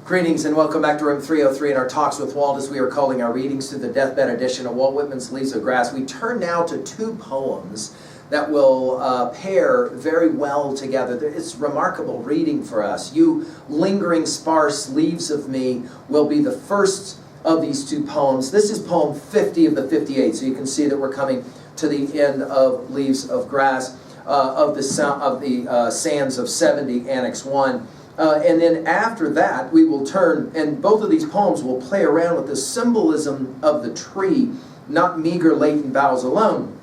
Greetings and welcome back to room 303 in our Talks with Walt, as we are calling our readings to the deathbed edition of Walt Whitman's Leaves of Grass. We turn now to two poems that will pair very well together. It's remarkable reading for us. You lingering sparse leaves of me will be the first of these two poems. This is poem 50 of the 58, so you can see that we're coming to the end of Leaves of Grass, of the Sands of 70, Annex 1. And then after that, we will turn, and both of these poems will play around with the symbolism of the tree, not meager latent boughs alone.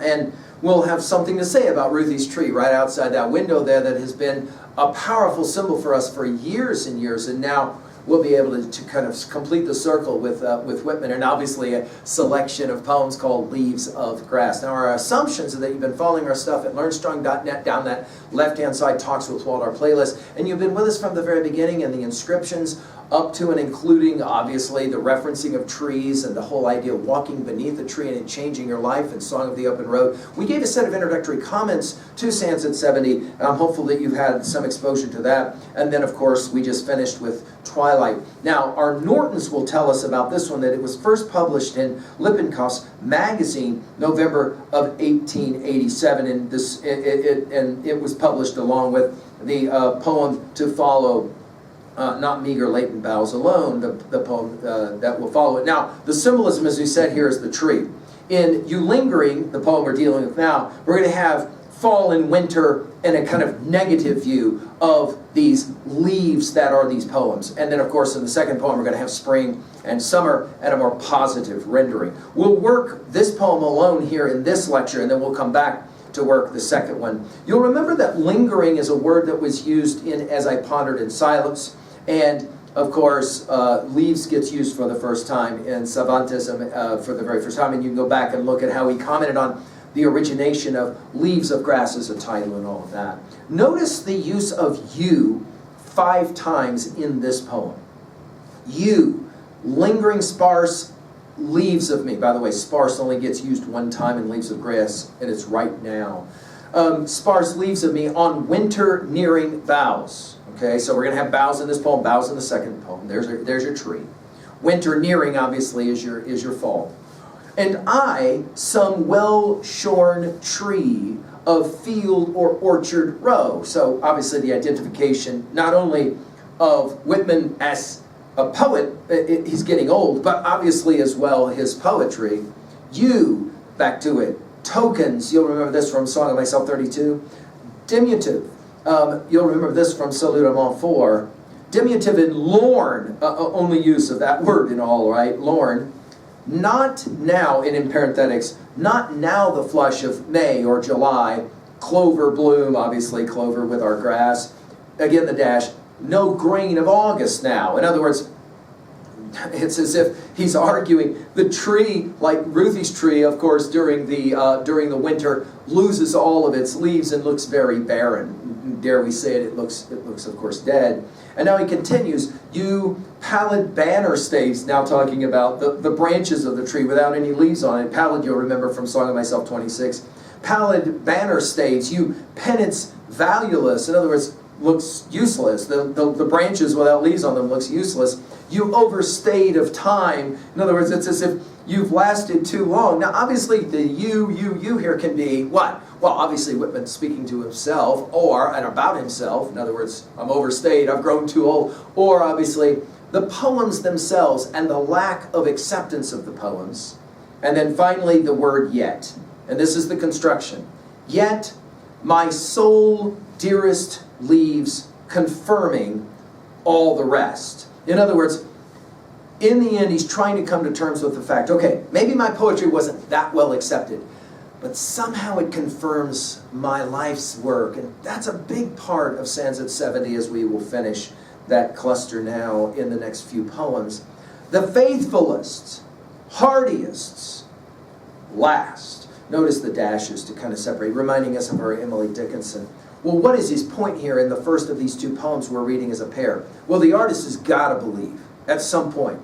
And we'll have something to say about Ruthie's tree right outside that window there that has been a powerful symbol for us for years and years, and now we'll be able to kind of complete the circle with Whitman, and obviously a selection of poems called Leaves of Grass. Now, our assumptions are that you've been following our stuff at learnstrong.net, down that left-hand side, Talks with Walt, our playlist, and you've been with us from the very beginning, and the inscriptions up to and including, obviously, the referencing of trees and the whole idea of walking beneath a tree and it changing your life, and Song of the Open Road. We gave a set of introductory comments to Sands at 70, and I'm hopeful that you've had some exposure to that. And then, of course, we just finished with Twilight. Now, our Nortons will tell us about this one, that it was first published in Lippincott magazine, November of 1887, and it was published along with the poem to follow, not meager latent boughs alone, the poem that will follow it. Now, the symbolism, as we said here, is the tree. In You Lingering, the poem we're dealing with now, we're going to have fall and winter and a kind of negative view of these leaves that are these poems. And then, of course, in the second poem, we're going to have spring and summer and a more positive rendering. We'll work this poem alone here in this lecture, and then we'll come back to work the second one. You'll remember that lingering is a word that was used in As I Pondered in Silence, and of course, leaves gets used for the first time in Cervantes for the very first time, and you can go back and look at how he commented on the origination of Leaves of Grass as a title and all of that. Notice the use of you 5 times in this poem. You, lingering sparse leaves of me. By the way, sparse only gets used one time in Leaves of Grass, and it's right now. Sparse leaves of me on winter nearing boughs. Okay, so we're going to have boughs in this poem, boughs in the second poem. There's your tree. Winter nearing, obviously, is your fall. And I, some well-shorn tree of field or orchard row. So obviously the identification not only of Whitman as a poet, he's getting old, but obviously as well his poetry. You, back to it, tokens, you'll remember this from Song of Myself 32. Diminutive, you'll remember this from Salute à Montfort. Diminutive and lorn, only use of that word in all, right? Lorn. Not now, and in parenthetics, not now the flush of May or July. Clover bloom, obviously clover with our grass. Again, the dash, no grain of August now. In other words, it's as if he's arguing the tree, like Ruthie's tree, of course, during the winter, loses all of its leaves and looks very barren. Dare we say it? It looks of course dead. And now he continues, you pallid banner staves, now talking about the branches of the tree without any leaves on it. Pallid, you'll remember from Song of Myself 26. Pallid banner staves, you penance valueless, in other words, looks useless. The branches without leaves on them looks useless. You overstayed of time. In other words, it's as if you've lasted too long. Now, obviously, the you here can be what? Well, obviously, Whitman speaking to himself and about himself. In other words, I'm overstayed, I've grown too old. Or, obviously, the poems themselves and the lack of acceptance of the poems. And then finally, the word yet. And this is the construction. Yet, my soul dearest leaves confirming all the rest. In other words, in the end, he's trying to come to terms with the fact, okay, maybe my poetry wasn't that well accepted, but somehow it confirms my life's work. And that's a big part of Sands at 70, as we will finish that cluster now in the next few poems. The faithfulest, hardiest, last. Notice the dashes to kind of separate, reminding us of our Emily Dickinson. Well, what is his point here in the first of these two poems we're reading as a pair? Well, the artist has got to believe at some point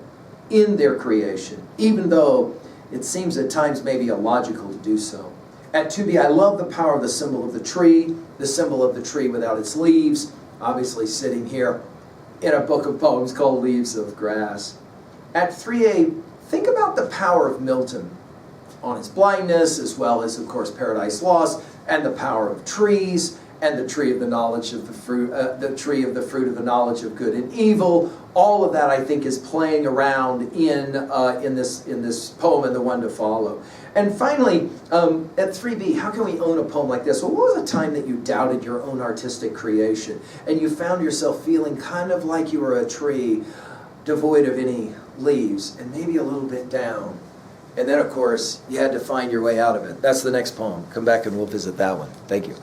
in their creation, even though it seems at times maybe illogical to do so. At 2b, I love the power of the symbol of the tree without its leaves, obviously sitting here in a book of poems called Leaves of Grass. At 3A, think about the power of Milton on his blindness, as well as, of course, Paradise Lost, and the power of trees, and the tree of the knowledge of the fruit, the tree of the fruit of the knowledge of good and evil. All of that, I think, is playing around in this poem and the one to follow. And finally, at 3B, how can we own a poem like this? Well, what was a time that you doubted your own artistic creation, and you found yourself feeling kind of like you were a tree devoid of any leaves, and maybe a little bit down? And then, of course, you had to find your way out of it. That's the next poem. Come back and we'll visit that one. Thank you.